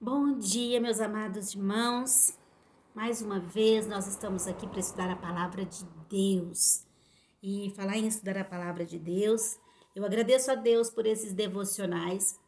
Bom dia, meus amados irmãos. Mais uma vez nós estamos aqui para estudar a palavra de Deus. E falar em estudar a palavra de Deus, eu agradeço a Deus por esses devocionais,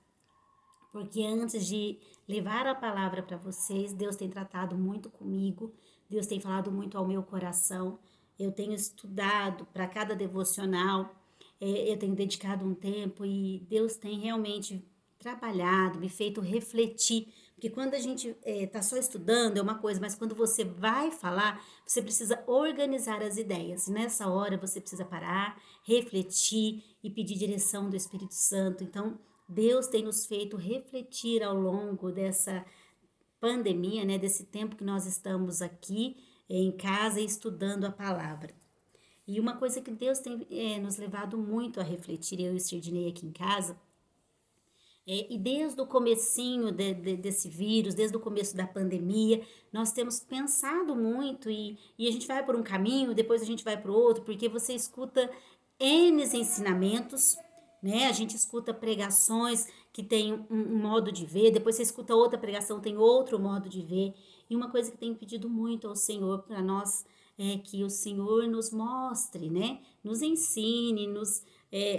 porque antes de levar a palavra para vocês, Deus tem tratado muito comigo, Deus tem falado muito ao meu coração. Eu tenho estudado para cada devocional, eu tenho dedicado um tempo e Deus tem realmente trabalhado, me feito refletir. Porque quando a gente está só estudando é uma coisa, mas quando você vai falar, você precisa organizar as ideias. E nessa hora você precisa parar, refletir e pedir direção do Espírito Santo. Então, Deus tem nos feito refletir ao longo dessa pandemia, né, desse tempo que nós estamos aqui em casa estudando a palavra. E uma coisa que Deus tem nos levado muito a refletir, eu e o Sirdinei aqui em casa, e desde o comecinho desse vírus, desde o começo da pandemia, nós temos pensado muito e a gente vai por um caminho, depois a gente vai para o outro, porque você escuta N ensinamentos, né? A gente escuta pregações que tem um modo de ver, depois você escuta outra pregação, tem outro modo de ver. E uma coisa que tem pedido muito ao Senhor para nós é que o Senhor nos mostre, né? Nos ensine, nos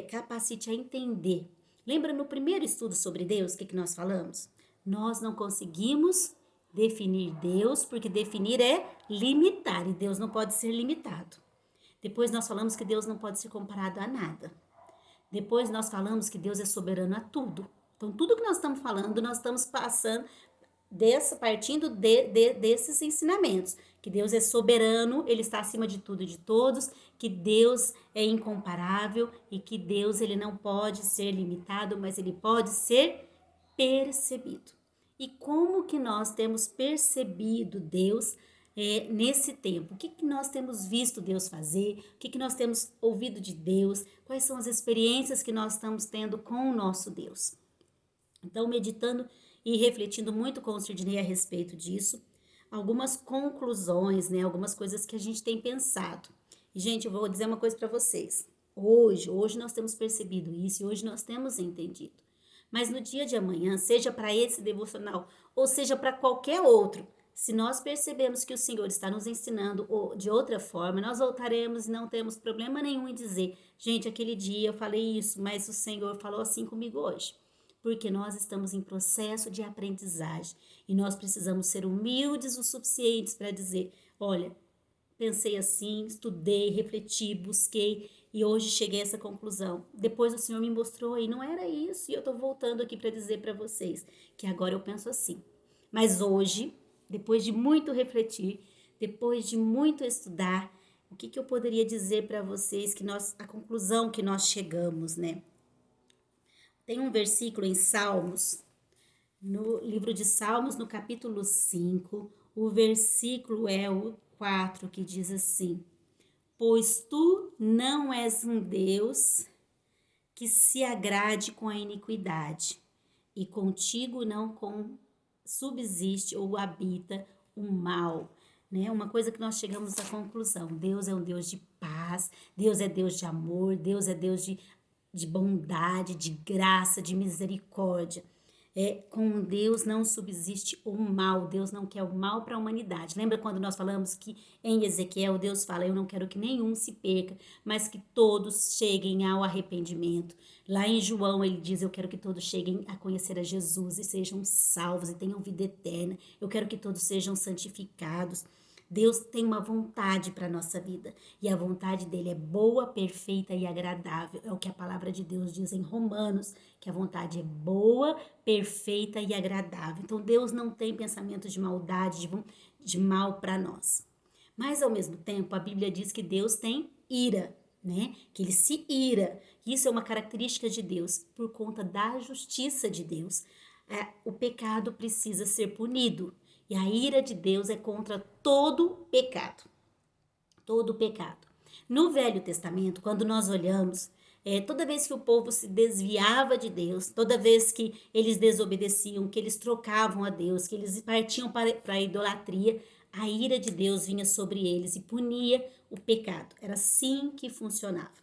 capacite a entender. Lembra no primeiro estudo sobre Deus, o que nós falamos? Nós não conseguimos definir Deus, porque definir é limitar, e Deus não pode ser limitado. Depois nós falamos que Deus não pode ser comparado a nada. Depois nós falamos que Deus é soberano a tudo. Então, tudo que nós estamos falando, nós estamos passando partindo desses ensinamentos, que Deus é soberano, Ele está acima de tudo e de todos, que Deus é incomparável e que Deus ele não pode ser limitado, mas Ele pode ser percebido. E como que nós temos percebido Deus nesse tempo? O que nós temos visto Deus fazer? O que nós temos ouvido de Deus? Quais são as experiências que nós estamos tendo com o nosso Deus? Então, meditando e refletindo muito com o Sirdinei a respeito disso, algumas conclusões, né? Algumas coisas que a gente tem pensado. E, gente, eu vou dizer uma coisa para vocês. Hoje nós temos percebido isso e hoje nós temos entendido. Mas no dia de amanhã, seja para esse devocional ou seja para qualquer outro, se nós percebemos que o Senhor está nos ensinando de outra forma, nós voltaremos e não temos problema nenhum em dizer, gente, aquele dia eu falei isso, mas o Senhor falou assim comigo hoje. Porque nós estamos em processo de aprendizagem e nós precisamos ser humildes o suficientes para dizer, olha, pensei assim, estudei, refleti, busquei e hoje cheguei a essa conclusão. Depois o Senhor me mostrou e não era isso e eu estou voltando aqui para dizer para vocês que agora eu penso assim. Mas hoje, depois de muito refletir, depois de muito estudar, o que eu poderia dizer para vocês que a conclusão que nós chegamos, né? Tem um versículo em Salmos, no livro de Salmos, no capítulo 5, o versículo é o 4, que diz assim: Pois tu não és um Deus que se agrade com a iniquidade, e contigo não subsiste ou habita o mal. Né? Uma coisa que nós chegamos à conclusão: Deus é um Deus de paz, Deus é Deus de amor, Deus é Deus de bondade, de graça, de misericórdia. Com Deus não subsiste o mal, Deus não quer o mal para a humanidade. Lembra quando nós falamos que em Ezequiel Deus fala, eu não quero que nenhum se perca, mas que todos cheguem ao arrependimento. Lá em João ele diz, eu quero que todos cheguem a conhecer a Jesus e sejam salvos e tenham vida eterna. Eu quero que todos sejam santificados. Deus tem uma vontade para a nossa vida e a vontade dele é boa, perfeita e agradável. É o que a palavra de Deus diz em Romanos, que a vontade é boa, perfeita e agradável. Então Deus não tem pensamentos de maldade, de mal para nós. Mas ao mesmo tempo a Bíblia diz que Deus tem ira, né? Que ele se ira. Isso é uma característica de Deus por conta da justiça de Deus. O pecado precisa ser punido. E a ira de Deus é contra todo pecado. Todo pecado. No Velho Testamento, quando nós olhamos, toda vez que o povo se desviava de Deus, toda vez que eles desobedeciam, que eles trocavam a Deus, que eles partiam para a idolatria, a ira de Deus vinha sobre eles e punia o pecado. Era assim que funcionava.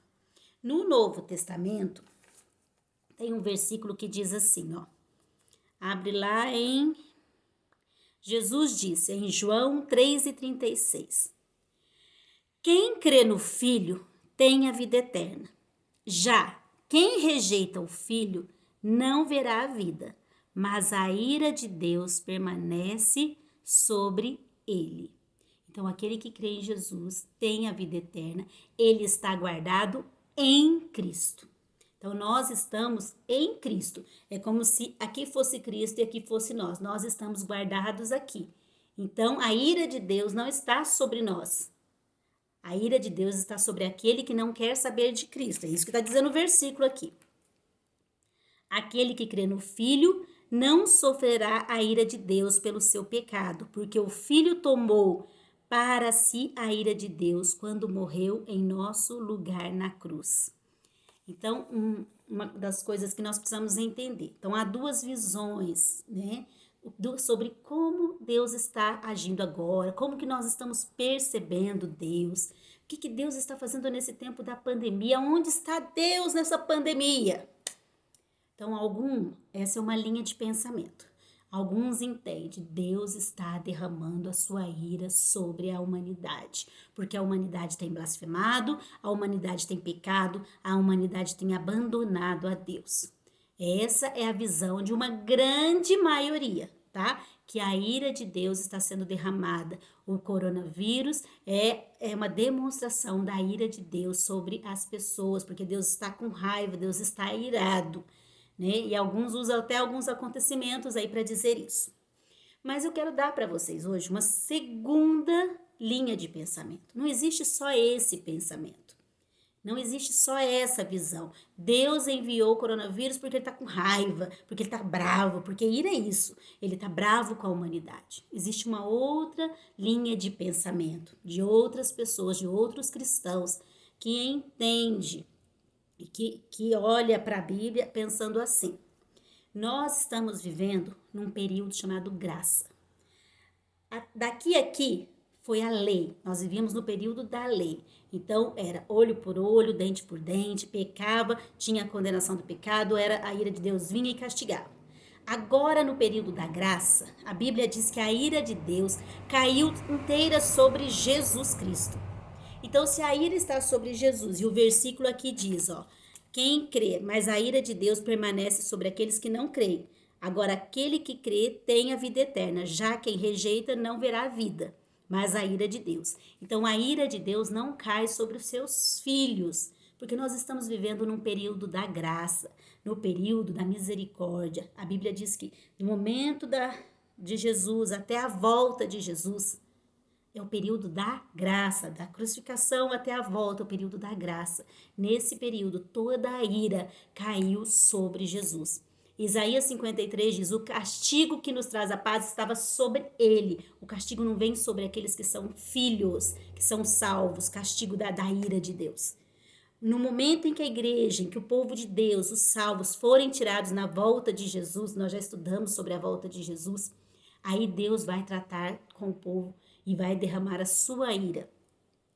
No Novo Testamento, tem um versículo que diz assim, ó. Abre lá em Jesus disse em João 3,36: quem crê no Filho tem a vida eterna. Já quem rejeita o Filho não verá a vida, mas a ira de Deus permanece sobre ele. Então, aquele que crê em Jesus tem a vida eterna, ele está guardado em Cristo. Então, nós estamos em Cristo. É como se aqui fosse Cristo e aqui fosse nós. Nós estamos guardados aqui. Então, a ira de Deus não está sobre nós. A ira de Deus está sobre aquele que não quer saber de Cristo. É isso que está dizendo o versículo aqui. Aquele que crê no Filho não sofrerá a ira de Deus pelo seu pecado, porque o Filho tomou para si a ira de Deus quando morreu em nosso lugar na cruz. Então, uma das coisas que nós precisamos entender. Então, há duas visões, né? Sobre como Deus está agindo agora, como que nós estamos percebendo Deus, o que Deus está fazendo nesse tempo da pandemia, onde está Deus nessa pandemia? Então, essa é uma linha de pensamento. Alguns entendem, Deus está derramando a sua ira sobre a humanidade, porque a humanidade tem blasfemado, a humanidade tem pecado, a humanidade tem abandonado a Deus. Essa é a visão de uma grande maioria, tá? Que a ira de Deus está sendo derramada. O coronavírus é uma demonstração da ira de Deus sobre as pessoas, porque Deus está com raiva, Deus está irado. Né? E alguns usam até alguns acontecimentos aí para dizer isso. Mas eu quero dar para vocês hoje uma segunda linha de pensamento. Não existe só esse pensamento. Não existe só essa visão. Deus enviou o coronavírus porque ele está com raiva, porque ele está bravo, porque ira é isso. Ele está bravo com a humanidade. Existe uma outra linha de pensamento de outras pessoas, de outros cristãos que entende e que olha para a Bíblia pensando assim: nós estamos vivendo num período chamado graça. Daqui a aqui foi a lei, nós vivíamos no período da lei. Então era olho por olho, dente por dente, pecava, tinha a condenação do pecado, era a ira de Deus vinha e castigava. Agora, no período da graça, a Bíblia diz que a ira de Deus caiu inteira sobre Jesus Cristo. Então, se a ira está sobre Jesus, e o versículo aqui diz, ó, quem crê, mas a ira de Deus permanece sobre aqueles que não creem. Agora, aquele que crê tem a vida eterna, já quem rejeita não verá a vida, mas a ira de Deus. Então, a ira de Deus não cai sobre os seus filhos, porque nós estamos vivendo num período da graça, no período da misericórdia. A Bíblia diz que do momento de Jesus até a volta de Jesus, é o período da graça, da crucificação até a volta, o período da graça. Nesse período, toda a ira caiu sobre Jesus. Isaías 53 diz, o castigo que nos traz a paz estava sobre ele. O castigo não vem sobre aqueles que são filhos, que são salvos, castigo da ira de Deus. No momento em que a igreja, em que o povo de Deus, os salvos, forem tirados na volta de Jesus, nós já estudamos sobre a volta de Jesus, aí Deus vai tratar com o povo e vai derramar a sua ira.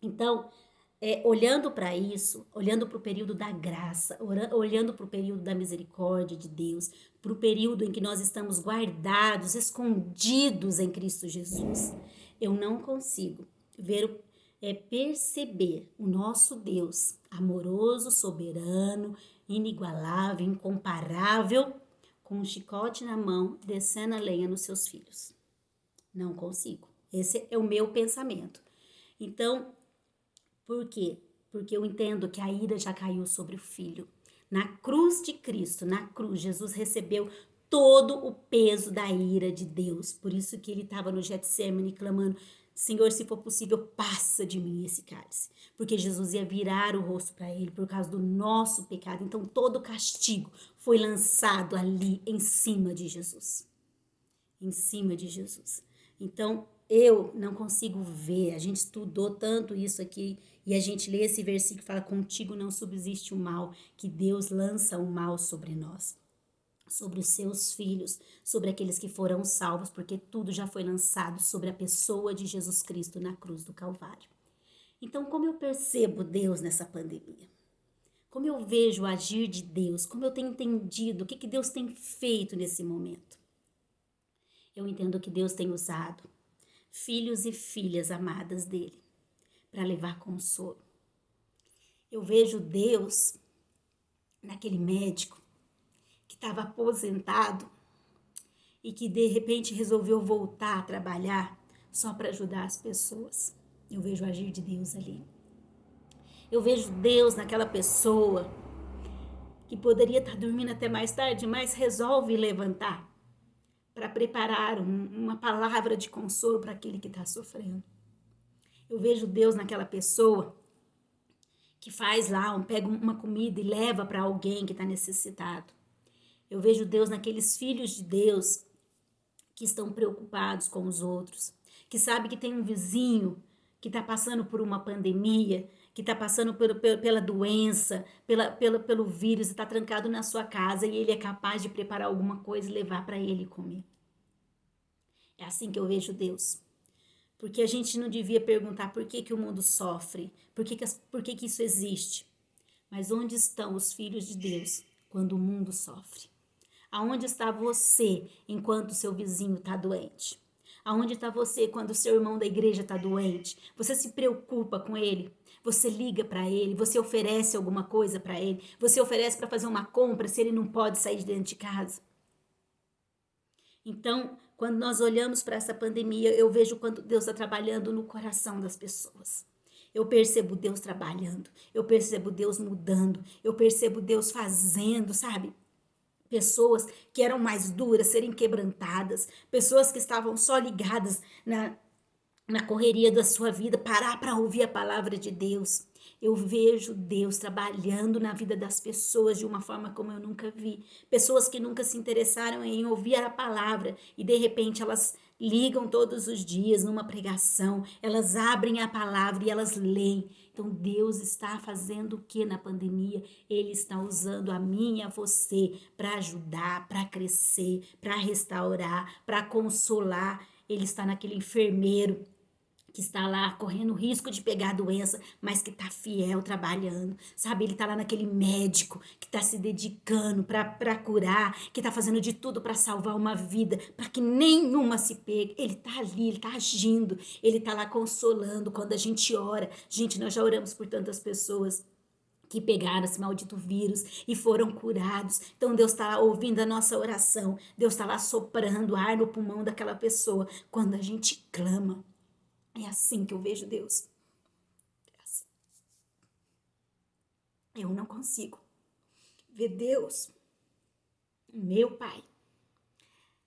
Então, olhando para isso, olhando para o período da graça, olhando para o período da misericórdia de Deus, para o período em que nós estamos guardados, escondidos em Cristo Jesus, eu não consigo perceber o nosso Deus amoroso, soberano, inigualável, incomparável, com um chicote na mão, descendo a lenha nos seus filhos. Não consigo. Esse é o meu pensamento. Então, por quê? Porque eu entendo que a ira já caiu sobre o Filho. Na cruz de Cristo, na cruz, Jesus recebeu todo o peso da ira de Deus. Por isso que ele estava no Getsemane clamando, Senhor, se for possível, passa de mim esse cálice. Porque Jesus ia virar o rosto para ele por causa do nosso pecado. Então, todo o castigo foi lançado ali em cima de Jesus. Em cima de Jesus. Então, eu não consigo ver, a gente estudou tanto isso aqui, e a gente lê esse versículo que fala, contigo não subsiste o mal, que Deus lança o mal sobre nós, sobre os seus filhos, sobre aqueles que foram salvos, porque tudo já foi lançado sobre a pessoa de Jesus Cristo na cruz do Calvário. Então, como eu percebo Deus nessa pandemia? Como eu vejo o agir de Deus? Como eu tenho entendido? O que Deus tem feito nesse momento? Eu entendo que Deus tem usado filhos e filhas amadas dele para levar consolo. Eu vejo Deus naquele médico que estava aposentado e que de repente resolveu voltar a trabalhar só para ajudar as pessoas. Eu vejo o agir de Deus ali. Eu vejo Deus naquela pessoa que poderia estar dormindo até mais tarde, mas resolve levantar para preparar uma palavra de consolo para aquele que está sofrendo. Eu vejo Deus naquela pessoa que faz lá, pega uma comida e leva para alguém que está necessitado. Eu vejo Deus naqueles filhos de Deus que estão preocupados com os outros, que sabe que tem um vizinho que está passando por uma pandemia, que está passando pela doença, pelo vírus, está trancado na sua casa e ele é capaz de preparar alguma coisa e levar para ele comer. É assim que eu vejo Deus. Porque a gente não devia perguntar por que o mundo sofre, por que isso existe. Mas onde estão os filhos de Deus quando o mundo sofre? Aonde está você enquanto o seu vizinho está doente? Aonde está você quando o seu irmão da igreja está doente? Você se preocupa com ele? Você liga para ele? Você oferece alguma coisa para ele? Você oferece para fazer uma compra se ele não pode sair de dentro de casa? Então, quando nós olhamos para essa pandemia, eu vejo quanto Deus está trabalhando no coração das pessoas. Eu percebo Deus trabalhando, eu percebo Deus mudando, eu percebo Deus fazendo, sabe? Pessoas que eram mais duras serem quebrantadas, pessoas que estavam só ligadas na correria da sua vida, parar para ouvir a palavra de Deus. Eu vejo Deus trabalhando na vida das pessoas de uma forma como eu nunca vi. Pessoas que nunca se interessaram em ouvir a palavra e de repente elas ligam todos os dias numa pregação, elas abrem a palavra e elas leem. Então Deus está fazendo o que na pandemia? Ele está usando a mim e a você para ajudar, para crescer, para restaurar, para consolar. Ele está naquele enfermeiro que está lá correndo risco de pegar a doença, mas que está fiel trabalhando, sabe? Ele está lá naquele médico que está se dedicando para curar, que está fazendo de tudo para salvar uma vida, para que nenhuma se pegue. Ele está ali, ele está agindo, ele está lá consolando quando a gente ora. Gente, nós já oramos por tantas pessoas que pegaram esse maldito vírus e foram curados. Então Deus está ouvindo a nossa oração, Deus está lá soprando ar no pulmão daquela pessoa quando a gente clama. É assim que eu vejo Deus. É assim. Eu não consigo ver Deus, meu Pai,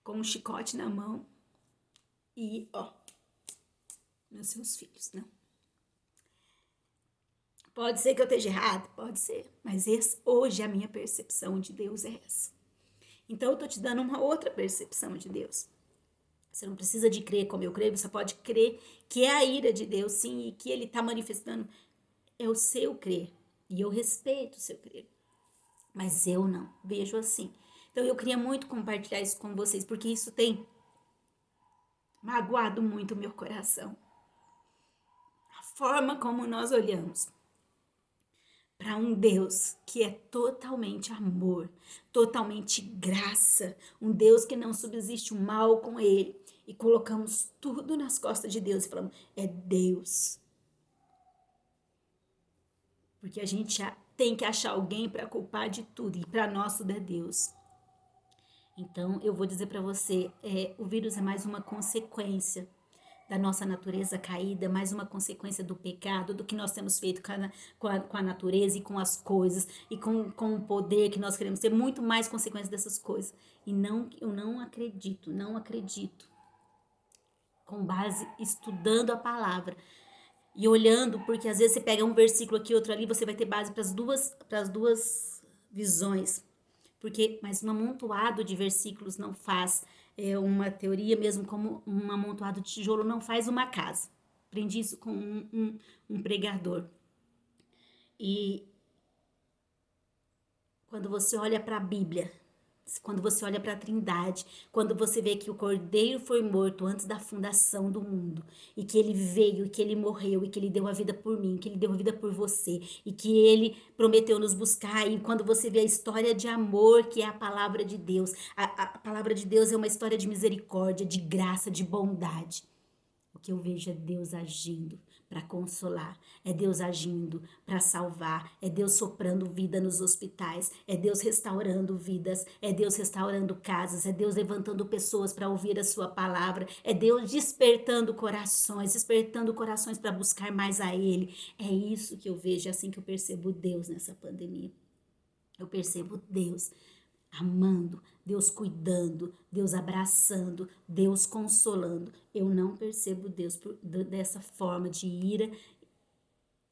com um chicote na mão e, meus seus filhos, não. Pode ser que eu esteja errado, pode ser, mas hoje a minha percepção de Deus é essa. Então eu tô te dando uma outra percepção de Deus. Você não precisa de crer como eu creio, você pode crer que é a ira de Deus, sim, e que ele está manifestando. É o seu crer, e eu respeito o seu crer, mas eu não, vejo assim. Então eu queria muito compartilhar isso com vocês, porque isso tem magoado muito o meu coração. A forma como nós olhamos para um Deus que é totalmente amor, totalmente graça, um Deus que não subsiste o mal com ele, e colocamos tudo nas costas de Deus e falamos, é Deus. Porque a gente tem que achar alguém para culpar de tudo, e para nós tudo é Deus. Então, eu vou dizer para você, o vírus é mais uma consequência da nossa natureza caída, mais uma consequência do pecado, do que nós temos feito com a natureza e com as coisas, e com o poder que nós queremos ter, muito mais consequência dessas coisas. E eu não acredito, com base estudando a palavra e olhando, porque às vezes você pega um versículo aqui, outro ali, você vai ter base para as duas visões. Mas um amontoado de versículos não faz uma teoria, mesmo como um amontoado de tijolo não faz uma casa. Aprendi isso com um pregador. E quando você olha para a Bíblia, Quando você olha para a Trindade, quando você vê que o Cordeiro foi morto antes da fundação do mundo, e que ele veio, e que ele morreu, e que ele deu a vida por mim, que ele deu a vida por você, e que ele prometeu nos buscar, e quando você vê a história de amor, que é a palavra de Deus, a palavra de Deus é uma história de misericórdia, de graça, de bondade. O que eu vejo é Deus agindo para consolar, é Deus agindo para salvar, é Deus soprando vida nos hospitais, é Deus restaurando vidas, é Deus restaurando casas, é Deus levantando pessoas para ouvir a sua palavra, é Deus despertando corações para buscar mais a Ele. É isso que eu vejo, é assim que eu percebo Deus nessa pandemia. Eu percebo Deus amando, Deus cuidando, Deus abraçando, Deus consolando. Eu não percebo Deus dessa forma de ira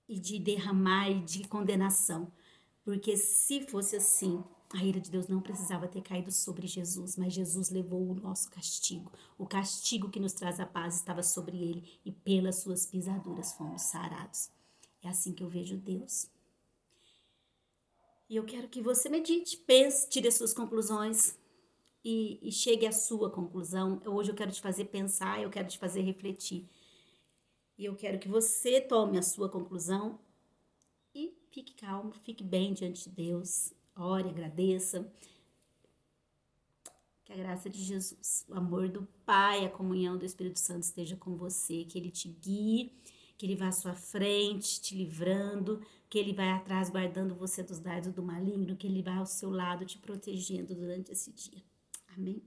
e de derramar e de condenação. Porque se fosse assim, a ira de Deus não precisava ter caído sobre Jesus, mas Jesus levou o nosso castigo. O castigo que nos traz a paz estava sobre ele e pelas suas pisaduras fomos sarados. É assim que eu vejo Deus. E eu quero que você medite, pense, tire as suas conclusões e chegue à sua conclusão. Hoje eu quero te fazer pensar, eu quero te fazer refletir. E eu quero que você tome a sua conclusão e fique calmo, fique bem diante de Deus. Ore, agradeça. Que a graça de Jesus, o amor do Pai, a comunhão do Espírito Santo esteja com você, que Ele te guie, que Ele vá à sua frente, te livrando, que Ele vai atrás guardando você dos dardos do maligno, que Ele vai ao seu lado te protegendo durante esse dia. Amém?